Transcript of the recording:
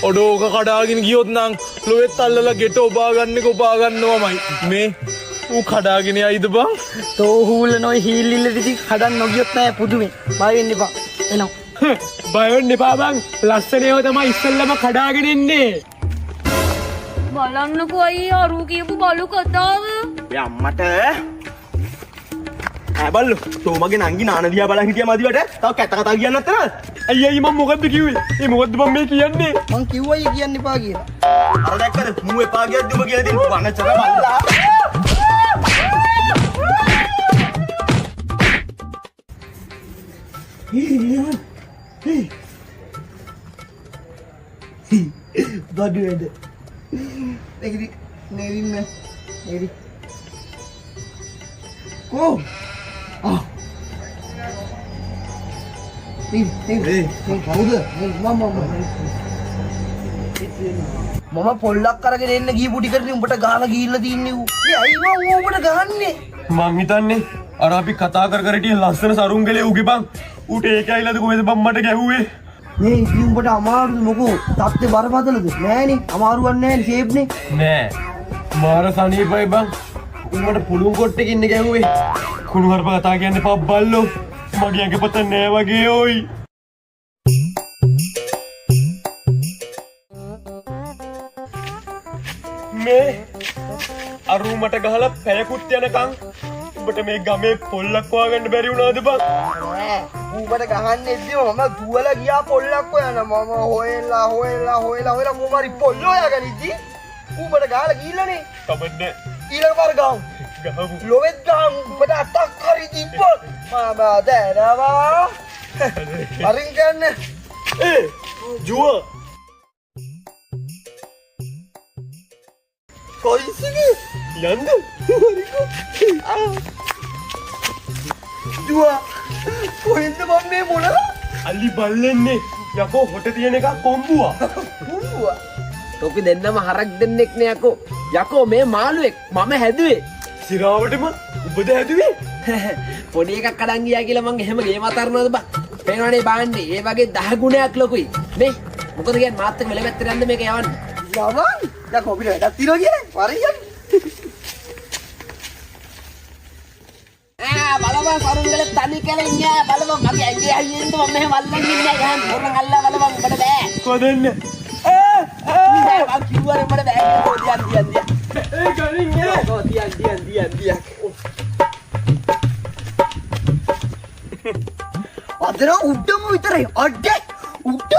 ඔඩෝක කඩාගෙන ගියොත් නම් ලොවෙත් අල්ලලා ගෙට ඔබා ගන්නක ඔබා ගන්නවමයි. මේ ඌ කඩාගෙන යයිද බං? තෝ හූල නොයි හීල්ලිල්ල දිදි කඩන් නොගියොත් නෑ පුදුමේ. බය වෙන්න එපා. එනවා. බය වෙන්න එපා බං. ලස්සනේව තමයි ඉස්සෙල්ලම කඩාගෙන ඉන්නේ. බලන්නකෝ අයියා අරු කියපු බලු කතාව. ඒ අම්මට බල්ලු තෝ මගේ නංගි නාන දිහා බලන් හිටියා මදිවට තව කැත කතා කියන්නත් නේද? අයියයි මම මොකද්ද කිව්වේ? ඒ මොකද්ද මම මේ කියන්නේ? මං කිව්වයි කියන්න එපා කියලා. අර දැක්කද මූ එපා කියද්දි ඔබ කියලා දෙන්න වනචර බල්ලා. බඩු වැඩ. ඒකදි නෙවින්න. නෙවි. කො? ආ. කවුද? මම පොල්ලක් අරගෙන එන්න ගිහපු ටිකට උඹට ගාලා ගිහිල්ලා තින්නේ ඌ. මේ අයියෝ ඌ උඹට ගහන්නේ. මං හිතන්නේ අර අපි කතා කර කර හිටිය ලස්සන සරුංගලේ උගේ බං. ඌට ඒක ඇයිලාද කොහෙද බං මට ගැහුවේ? මේ ඉතින් උඹට අමාරුද මොකෝ? තාත්තේ බරපතලද? නෑනේ. අමාරුවක් නෑනේ ෂේප්නේ. නෑ. මාර සනීපයි බං. උඹට පුළුන් කොට්ටේ ඉන්න ගැහුවේ. කුණු හරප කතා කියන්නේ පබ් බල්ලෝ. මගේ ඇඟ පත නෑ වගේ ඕයි. මේ අරු මට ගහලා පැයකුත් යනකම් උඹට මේ ගමේ පොල්ලක් හොයාගන්න බැරි වුණාද බං? නෑ. ඌඹට ගහන්නේ ඉතින් මම දුවලා ගියා පොල්ලක් හොයන්න. මම හොයලා කොමාරි පොල්ල හොයාගනිද්දි ඌඹට ගහලා ගිහිල්ලානේ. කමන්නේ. ඊළඟ පාර ගහමු. ගහමු. ලොවෙත් ගහමු. උඹට අතක් හරි තිබ්බොත් මම දැනවා. අරින් ගන්න. ජුව කොයිසිගේ යන්න. දුවා කොහෙන්ද මම මේ මොනවා? අලි බල්ලෙන්නේ. යකෝ හොට තියෙන එක කොම්බුවා. දුවා තොපි දෙන්නම හරක් දෙන්නෙක් නේ යකෝ. යකෝ මේ මාළුවෙක් මම හැදුවේ. සිරාවටම උඹද හැදුවේ? පොඩි එකක් අඩන් ගියා කියලා මං එහෙම ගේම අතරනවද බං? පේනවනේ බාන්නේ. ඒ වගේ 10 ගුණයක් ලොකුයි. මේ මොකද කියන්නේ මාත් එක්ක මෙලෙපැත්තට යන්න මේක යවන්න. යවන් දැන් කොපිට වැඩක් තියනවා කියන්නේ වරියන් බලපන් සරුංගල තනි කරලා ඉන්නේ. බලපන් මගේ ඇඟේ අයියෙන්ද මම මෙහෙම වල්ලන් ඉන්නේ ගහන්න. මොරන් අල්ලා බලපන් උඹට බෑ. කොදෙන්න? මං කිව්වනේ උඹට බෑ. දියන්. ඒ ගලින් නේ. දියන්. අදර උඩම විතරයි අඩේ උඩ